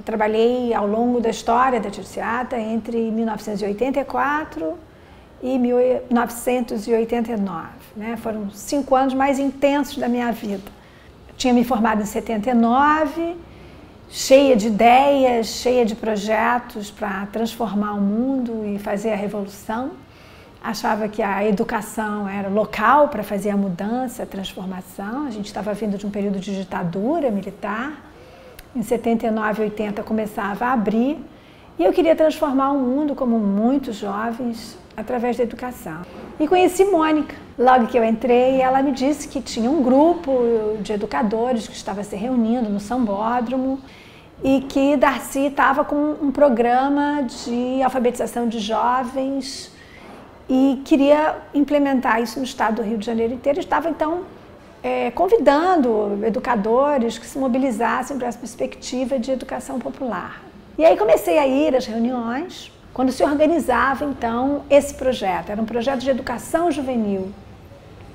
trabalhei ao longo da história da Tirsiata entre 1984 e 1989. Né? Foram 5 anos mais intensos da minha vida. Eu tinha me formado em 79, cheia de ideias, cheia de projetos para transformar o mundo e fazer a revolução. Achava que a educação era local para fazer a mudança, a transformação. A gente estava vindo de um período de ditadura militar. Em 79 e 80 começava a abrir. E eu queria transformar o mundo, como muitos jovens, através da educação. E conheci Mônica. Logo que eu entrei, ela me disse que tinha um grupo de educadores que estava se reunindo no Sambódromo e que Darcy estava com um programa de alfabetização de jovens e queria implementar isso no estado do Rio de Janeiro inteiro. Estava, então, convidando educadores que se mobilizassem para essa perspectiva de educação popular. E aí comecei a ir às reuniões, quando se organizava, então, esse projeto. Era um projeto de educação juvenil.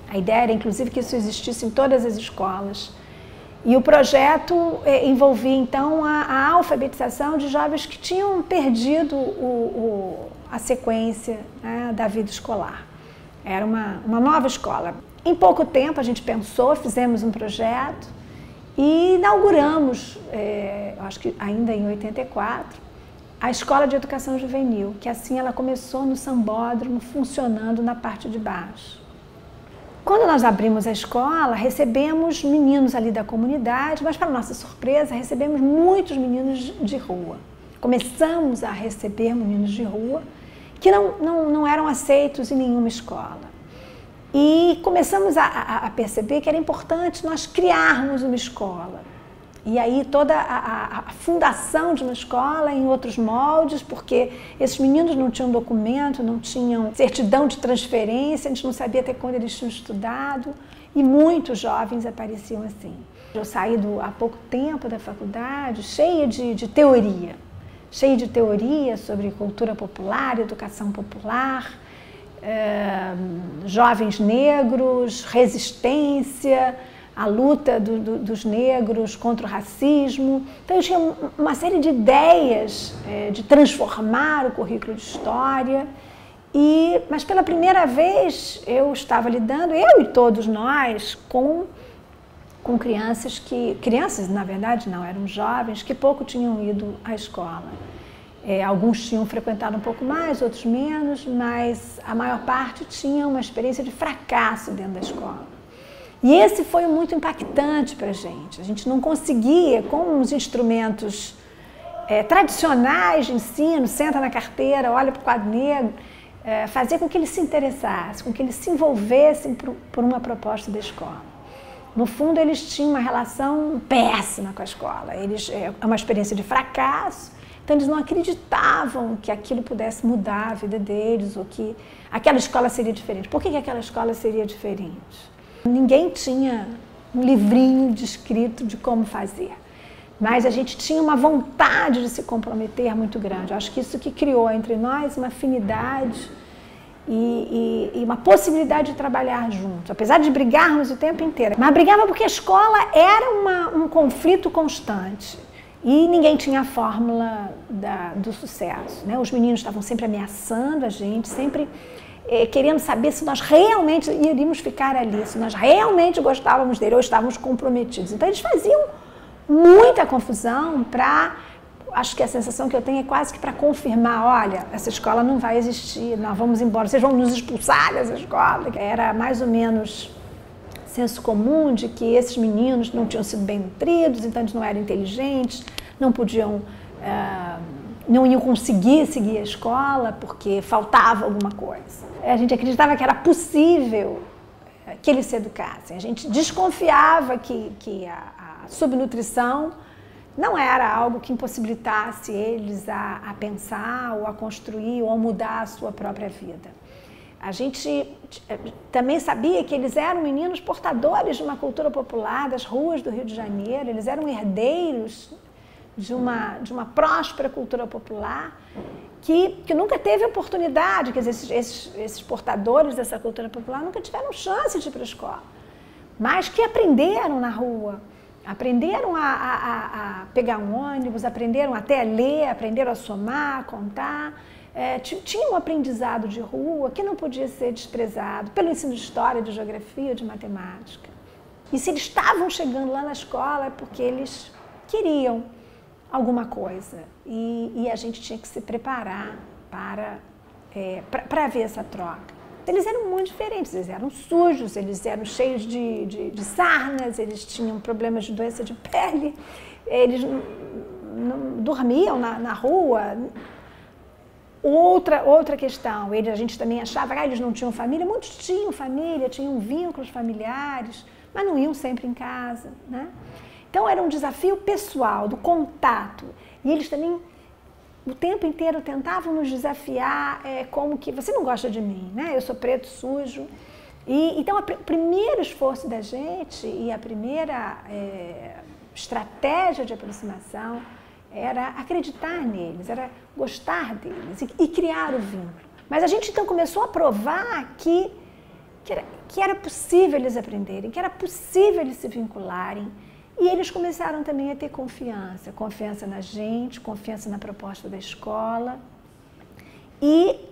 A ideia era, inclusive, que isso existisse em todas as escolas. E o projeto envolvia, então, a alfabetização de jovens que tinham perdido a sequência, né, da vida escolar. Era uma nova escola. Em pouco tempo a gente pensou, fizemos um projeto e inauguramos, acho que ainda em 84, a Escola de Educação Juvenil, que assim ela começou no Sambódromo, funcionando na parte de baixo. Quando nós abrimos a escola, recebemos meninos ali da comunidade, mas para nossa surpresa, recebemos muitos meninos de rua. Começamos a receber meninos de rua que não eram aceitos em nenhuma escola. E começamos a perceber que era importante nós criarmos uma escola. E aí toda a fundação de uma escola em outros moldes, porque esses meninos não tinham documento, não tinham certidão de transferência, a gente não sabia até quando eles tinham estudado, e muitos jovens apareciam assim. Eu saí há pouco tempo da faculdade cheia de teoria, sobre cultura popular, educação popular, jovens negros, resistência, a luta dos negros contra o racismo. Então eu tinha uma série de ideias de transformar o currículo de história, mas pela primeira vez eu estava lidando, eu e todos nós, com crianças na verdade não, eram jovens que pouco tinham ido à escola. Alguns tinham frequentado um pouco mais, outros menos, mas a maior parte tinha uma experiência de fracasso dentro da escola. E esse foi muito impactante para a gente não conseguia, com os instrumentos tradicionais de ensino, senta na carteira, olha para o quadro negro, fazer com que eles se interessassem, com que eles se envolvessem por uma proposta da escola. No fundo, eles tinham uma relação péssima com a escola, é uma experiência de fracasso, então eles não acreditavam que aquilo pudesse mudar a vida deles, ou que aquela escola seria diferente. Por que aquela escola seria diferente? Ninguém tinha um livrinho descrito de como fazer, mas a gente tinha uma vontade de se comprometer muito grande. Eu acho que isso que criou entre nós uma afinidade e uma possibilidade de trabalhar juntos, apesar de brigarmos o tempo inteiro. Mas brigava porque a escola era um conflito constante e ninguém tinha a fórmula do sucesso, né? Os meninos estavam sempre ameaçando a gente, sempre querendo saber se nós realmente iríamos ficar ali, se nós realmente gostávamos dele ou estávamos comprometidos. Então eles faziam muita confusão acho que a sensação que eu tenho é quase que para confirmar, olha, essa escola não vai existir, nós vamos embora, vocês vão nos expulsar dessa escola. Era mais ou menos senso comum de que esses meninos não tinham sido bem nutridos, então eles não eram inteligentes, não iam conseguir seguir a escola porque faltava alguma coisa. A gente acreditava que era possível que eles se educassem. A gente desconfiava que a subnutrição não era algo que impossibilitasse eles a pensar ou a construir ou a mudar a sua própria vida. A gente também sabia que eles eram meninos portadores de uma cultura popular das ruas do Rio de Janeiro, eles eram herdeiros de uma próspera cultura popular que nunca teve oportunidade, quer dizer, esses portadores dessa cultura popular nunca tiveram chance de ir para a escola, mas que aprenderam na rua, Aprenderam a pegar um ônibus, aprenderam até a ler, aprenderam a somar, a contar. Tinha um aprendizado de rua que não podia ser desprezado pelo ensino de história, de geografia, de matemática. E se eles estavam chegando lá na escola é porque eles queriam alguma coisa. E a gente tinha que se preparar para ver essa troca. Eles eram muito diferentes, eles eram sujos, eles eram cheios de sarnas, eles tinham problemas de doença de pele, eles não dormiam na rua. Outra questão, a gente também achava que eles não tinham família, muitos tinham família, tinham vínculos familiares, mas não iam sempre em casa, né? Então era um desafio pessoal, do contato, e eles também o tempo inteiro tentavam nos desafiar, como que você não gosta de mim, né? Eu sou preto, sujo. Então o primeiro esforço da gente e a primeira estratégia de aproximação era acreditar neles, era gostar deles e criar o vínculo. Mas a gente então começou a provar que era possível eles aprenderem, que era possível eles se vincularem. E eles começaram também a ter confiança na gente, confiança na proposta da escola. E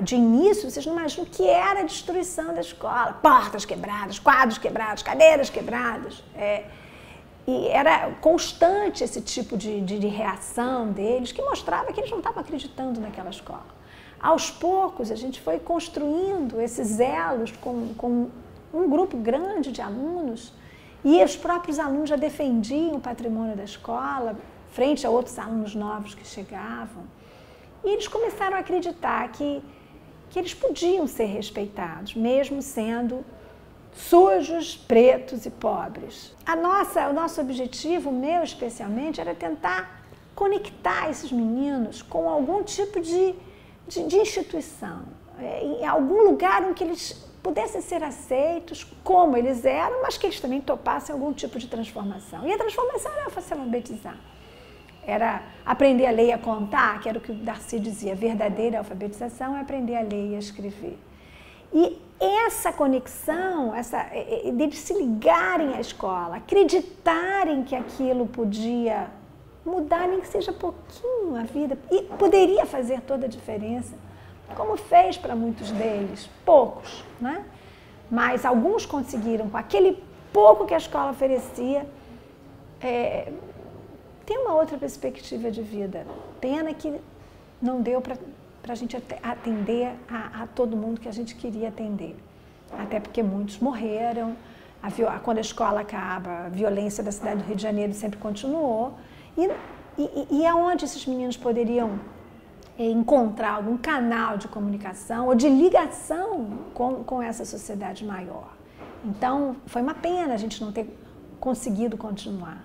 de início, vocês não imaginam o que era a destruição da escola. Portas quebradas, quadros quebrados, cadeiras quebradas. E era constante esse tipo de reação deles, que mostrava que eles não estavam acreditando naquela escola. Aos poucos, a gente foi construindo esses elos com um grupo grande de alunos. E os próprios alunos já defendiam o patrimônio da escola, frente a outros alunos novos que chegavam. E eles começaram a acreditar que eles podiam ser respeitados, mesmo sendo sujos, pretos e pobres. O nosso objetivo, o meu especialmente, era tentar conectar esses meninos com algum tipo de instituição, em algum lugar em que eles pudessem ser aceitos como eles eram, mas que eles também topassem algum tipo de transformação. E a transformação era se alfabetizar. Era aprender a ler e a contar, que era o que o Darcy dizia, a verdadeira alfabetização é aprender a ler e a escrever. E essa conexão, deles se ligarem à escola, acreditarem que aquilo podia mudar, nem que seja pouquinho a vida, e poderia fazer toda a diferença, como fez para muitos deles, poucos, né? Mas alguns conseguiram, com aquele pouco que a escola oferecia, ter uma outra perspectiva de vida. Pena que não deu para a gente atender a todo mundo que a gente queria atender. Até porque muitos morreram, quando a escola acaba, a violência da cidade do Rio de Janeiro sempre continuou. E aonde esses meninos poderiam encontrar algum canal de comunicação ou de ligação com essa sociedade maior. Então, foi uma pena a gente não ter conseguido continuar.